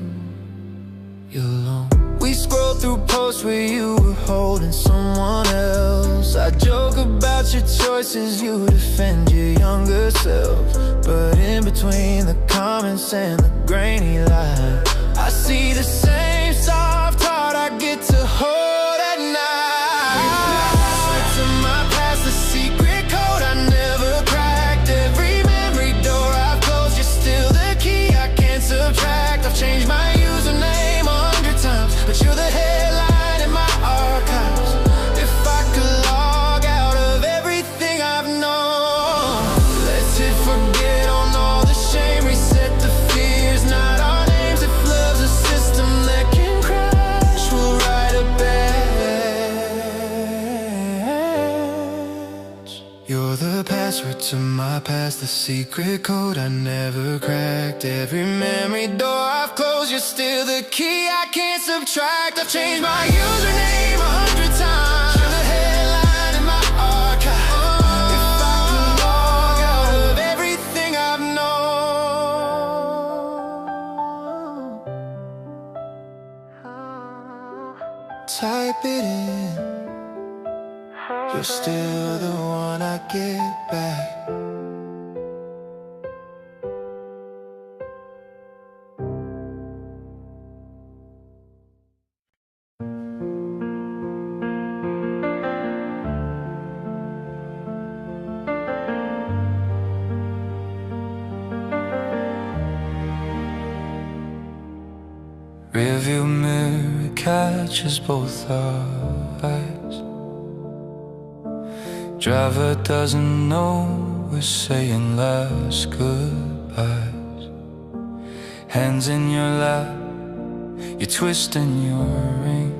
You're alone. We scroll through posts where you were holding someone else. I joke about your choices, you defend your younger self. But in between the comments and the grainy line, I see the same soft heart I get to hold at night. To my past, the secret code I never cracked. Every memory door I've closed, you're still the key I can't subtract. I've changed my username 100 times, but you're the headline in my archives. If I could log out of everything I've known, let's hit forget on all the shame, reset the fears, not our names. If love's a system that can crash, we'll write a batch. You're the password to my past, the secret code I never cracked. Every memory door I've closed, you're still the key I can't subtract. I've changed my username 100 times. You're the headline in my archive. If I could log out of everything I've known, type it in. You're still the one I get back. Rearview mirror catches both our eyes. Driver doesn't know we're saying last goodbyes. Hands in your lap, you're twisting your ring.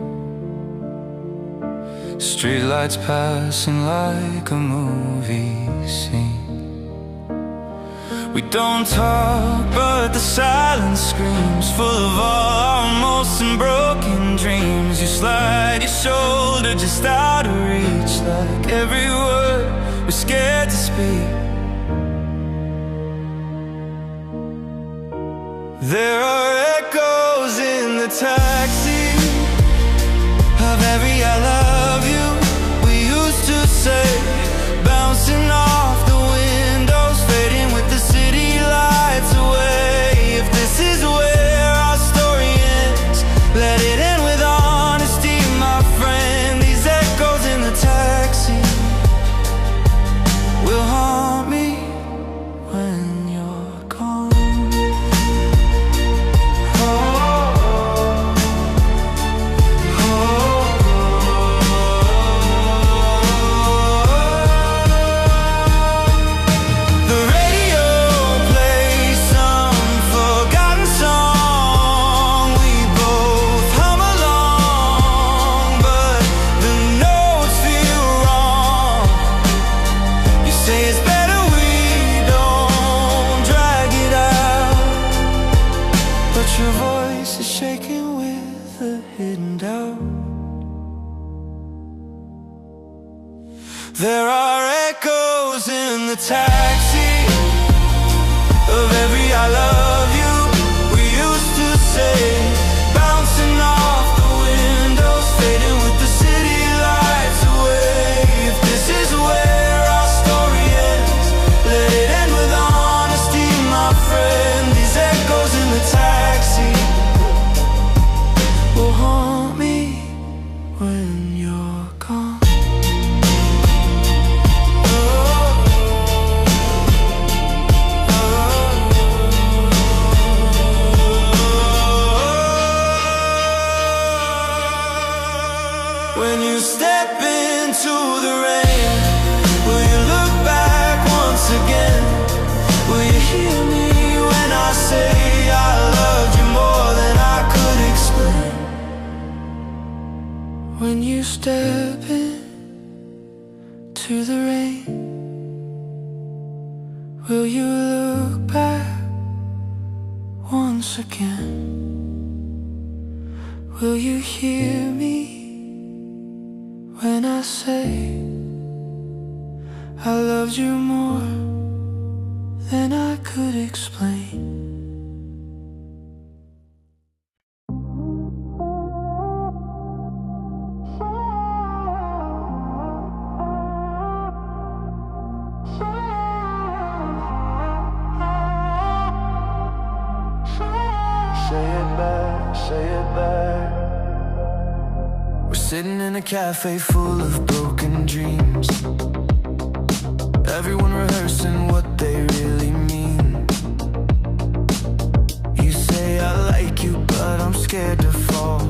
Streetlights passing like a movie scene. We don't talk, but the silence screams, full of all our most and broken dreams. You slide your shoulder just out of reach, like every word we're scared to speak. There are echoes in the taxi of every I love you we used to say, bouncing off the windows, fading with the city lights away. If this is where our story ends, let it end with honesty, my friend. These echoes in the taxi will haunt me when you're gone. voice is shaking with a hidden doubt. There are echoes in the taxi of every I love you we used to say, bouncing off the windows, fading with the city lights away. If this is where our story ends, let it end with honesty, my friend. These echoes in the taxi will haunt me when you're gone. When you step into the rain, will you look back once again? Will you hear me when I say I loved you more than I could explain? When you step into the rain, will you look back once again? Will you hear me when I say I loved you more than I could explain? Say it back, say it back. We're sitting in a cafe full of broken dreams, everyone rehearsing what they really mean. You say I like you, but I'm scared to fall.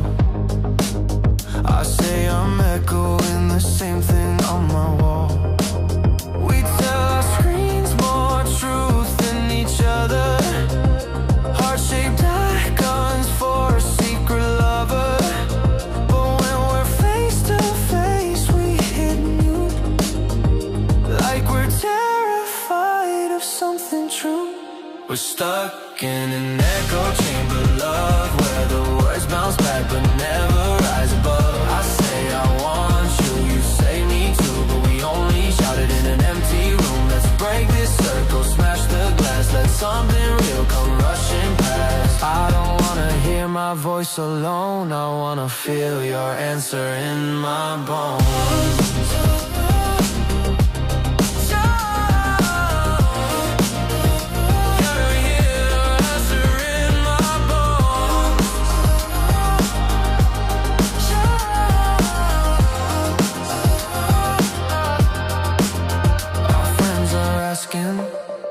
I say I'm echoing the same thing on my wall. We tell our screens more truth than each other, heart-shaped icons for a secret lover. We're stuck in an echo chamber, love, where the words bounce back but never rise above. I say I want you, you say me too, but we only shout it in an empty room. Let's break this circle, smash the glass, let something real come rushing past. I don't wanna hear my voice alone, I wanna feel your answer in my bones.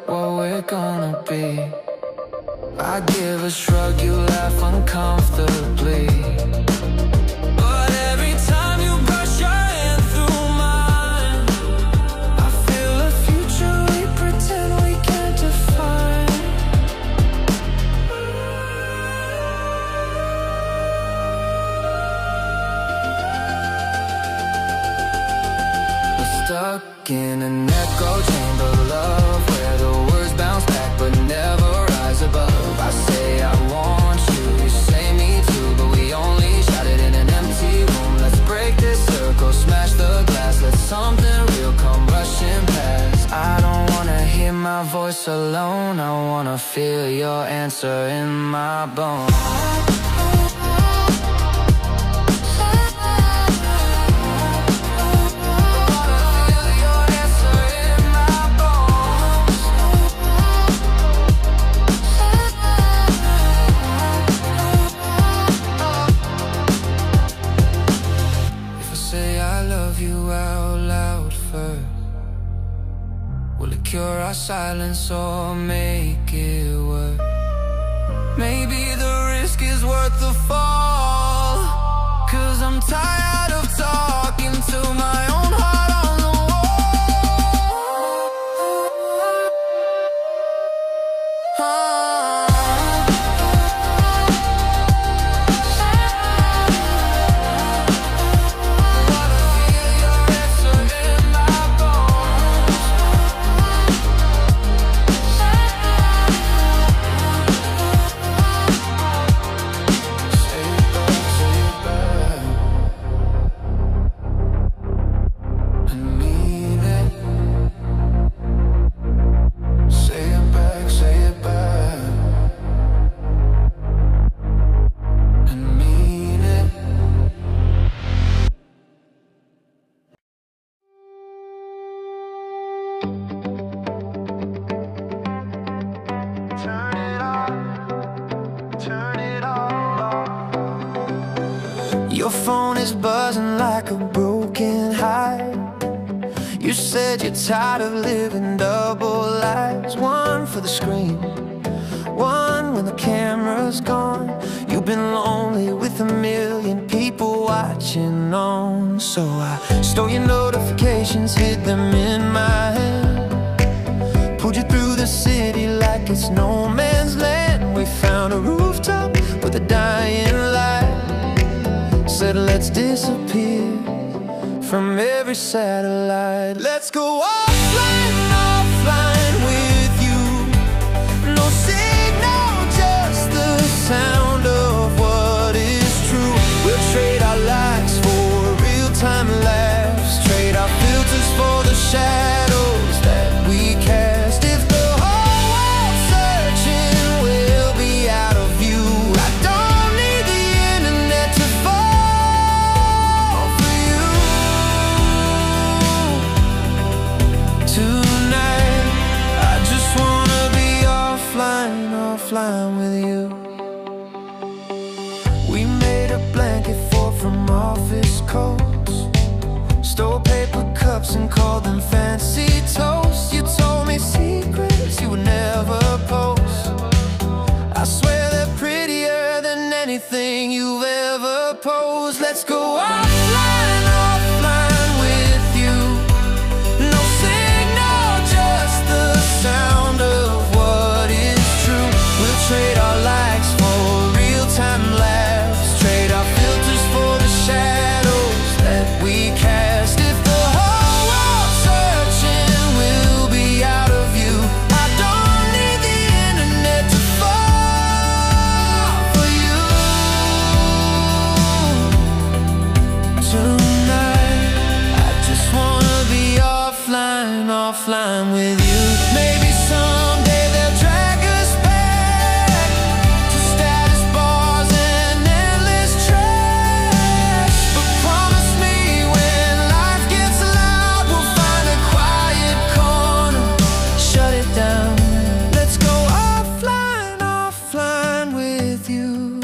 What we're gonna be, I give a shrug, you laugh uncomfortably. But every time you brush your hand through mine, I feel a future we pretend we can't define. We're stuck in an echo chamber, love, where the words bounce back but never rise above. I say I want you, you say me too, but we only shout it in an empty room. Let's break this circle, smash the glass, let something real come rushing past. I don't wanna hear my voice alone, I wanna feel your answer in my bones. Cure our silence or make it work. Maybe the risk is worth the fall, 'cause I'm tired of talking to my own heart on the wall. Your phone is buzzing like a broken heart. You said you're tired of living double lives, one for the screen, one when the camera's gone. You've been lonely with a million people watching on. So I stole your notifications, hid them in my hand, pulled you through the city like it's no man's land. We found a rooftop with a dying light, said let's disappear from every satellite. Let's go offline, offline with you. No signal, just the sound of what is true. We'll trade our lives for real-time laughs, trade our filters for the shadows that we cast. If the whole world's searching, we'll be out of view. I don't need the internet to fall for you. Tonight, I just wanna be offline, offline with you. We made a blanket fort from office coats, stole paper cups and called them fancy toasts. You told me secrets you would never post. I swear they're prettier than anything you've ever posed. Let's go offline, offline with you. No signal, just the sound of what is true. We'll trade our likes for real-time laughs, trade our filters for the shadows that we cast. If the whole world's searching, we'll be out of view. I don't need the internet to fall for you. Tonight, I just wanna be offline, offline with you. Maybe someday they'll drag us back to status bars and endless trash. But promise me when life gets loud, we'll find a quiet corner, shut it down. Let's go offline, offline with you.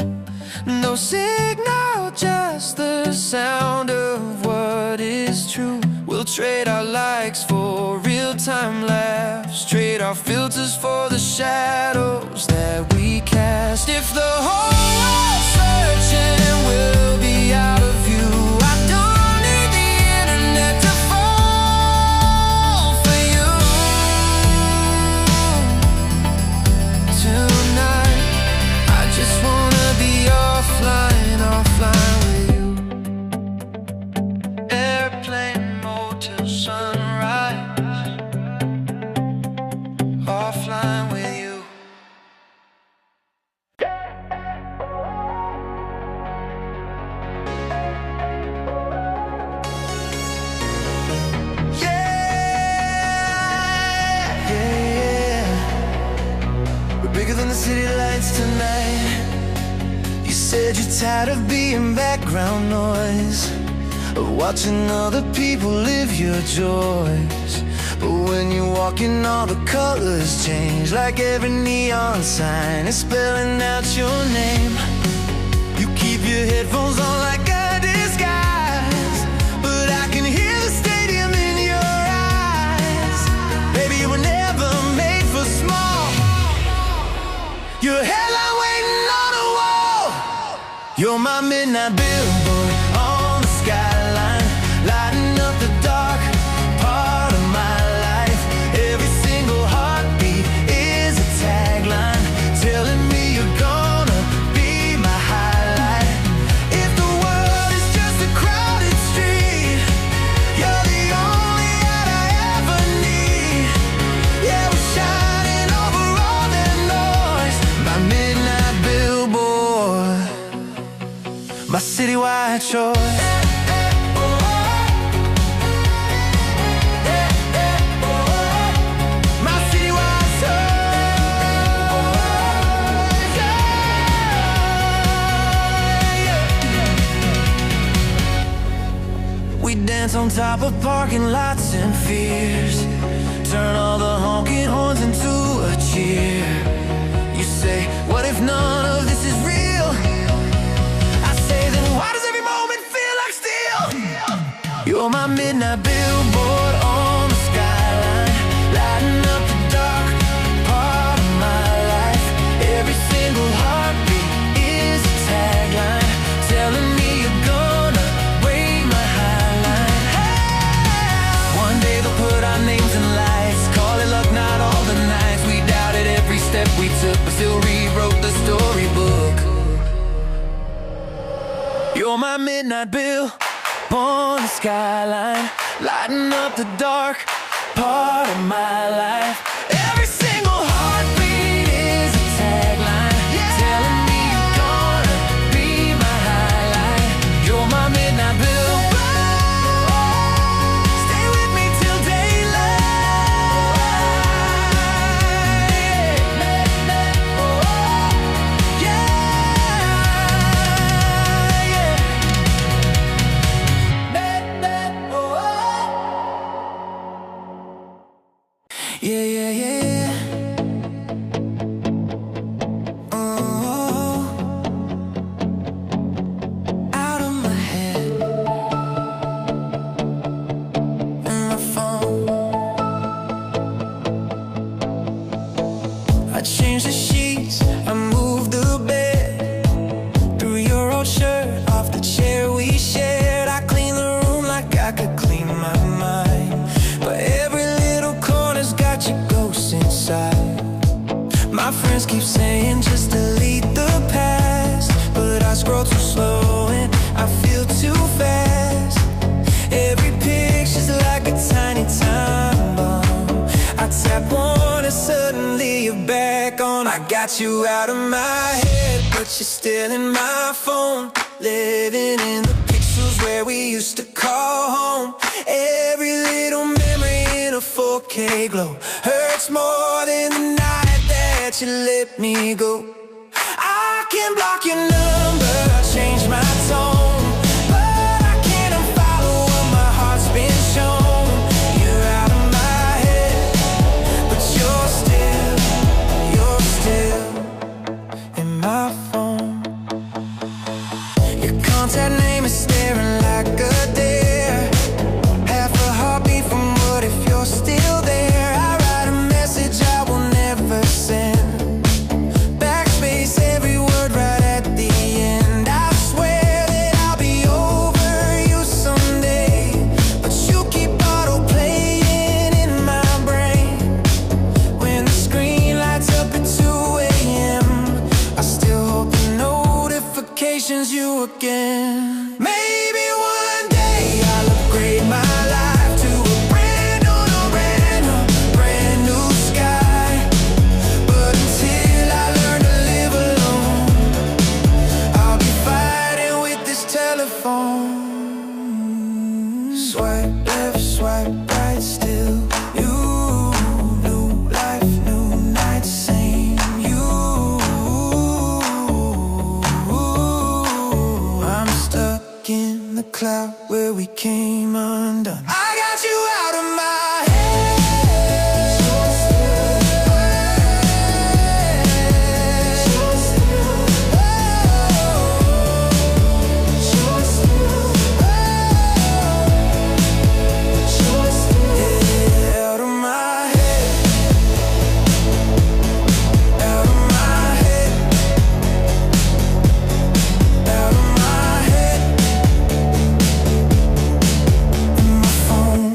No signal, just the sound of what is true. We'll trade our likes for real-time laughs, trade our filters for the shadows that we cast. If the whole world's searching, we'll be out of view. I don't need the internet to fall for you. Tonight, I just wanna be offline, offline with you. Airplane mode till sunrise, offline with you. Yeah, yeah. We're bigger than the city lights tonight. You said you're tired of being background noise, of watching other people live your joys. But when you walk in, all the colors change, like every neon sign is spelling out your name. You keep your headphones on like a disguise, but I can hear the stadium in your eyes. Baby, you were never made for small. Your headline waiting on a wall. You're my midnight billboard on the skyline, lighting up the dark part of my life. Every single heartbeat is a tagline, telling me you're gonna be my highlight. If the world is just a crowded street, you're the only light I ever need. Yeah, we're shining over all that noise. My midnight billboard, my citywide choice. My citywide choice. Yeah. We dance on top of parking lots and fears, turn all the honking horns into a cheer. You say, what if none of this is real? I say, then why does every moment midnight billboard on the skyline, lighting up the dark part of my life. Every single heartbeat is a tagline, telling me you're gonna break my highline. Hey! One day they'll put our names in lights, call it luck, not all the nights. We doubted every step we took, but still rewrote the storybook. You're my midnight bill on the skyline, lighting up the dark part of my life. Every single heartbeat is a tagline, telling me you're gonna be my highlight. You're my midnight bill. Stay with me till daylight. Yeah. Yeah, yeah, yeah. Oh, out of my head, in my phone. I changed the sheets, I moved the bed, threw your old shirt off the chair we shared. I cleaned the room like I could clean my mind, but every little corner's got your ghost inside. My friends keep saying just delete the past, but I scroll too slow and I feel too fast. Every picture's like a tiny time bomb. I tap one and suddenly you're back on. I got you out of my head, but you're still in my phone, living in the pixels where we used to call home. Every little memory in a 4K glow hurts more than the night that you let me go. I can block your number, change my tone, but I can't unfollow what my heart's been shown. You're out of my head, but you're still in my phone. Your contact name is staring like a dare, half a heartbeat from what if you're still there. I write a message I will never send, backspace every word right at the end. I swear that I'll be over you someday, but you keep auto-playing in my brain. When the screen lights up at 2 AM, I still hope the notifications you again. Maybe one day I'll upgrade my life to a brand new sky. But until I learn to live alone, I'll be fighting with this telephone. Swipe left, swipe right, still you. New life, new night, same you. I'm stuck in the cloud where we came undone. I got you out of my head. Yeah, out of my head. Out of my head. Out of my head. In my phone.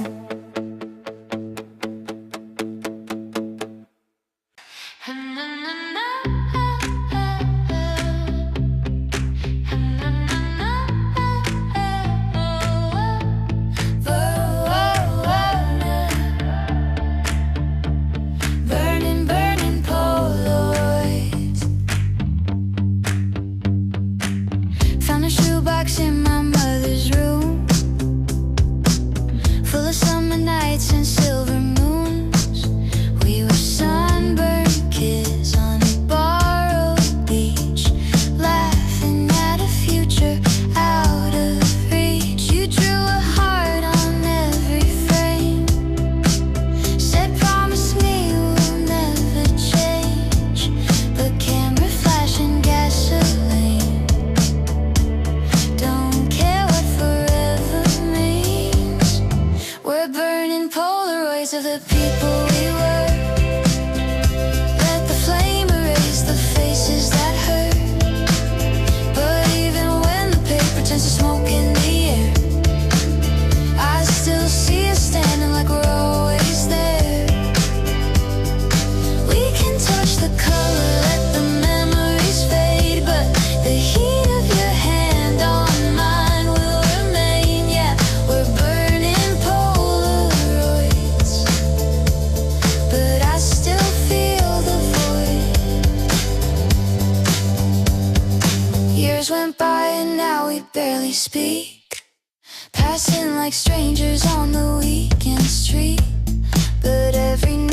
Burning, burning Polaroids. Found a shoebox in my mother's room, full of summer nights and silver moons. We were sunburned kids on a borrowed beach, laughing at a future out of reach. You drew a heart on every frame, said promise me we'll never change. But camera flash and gasoline don't care by and now we barely speak, passing like strangers on the weekend street. But every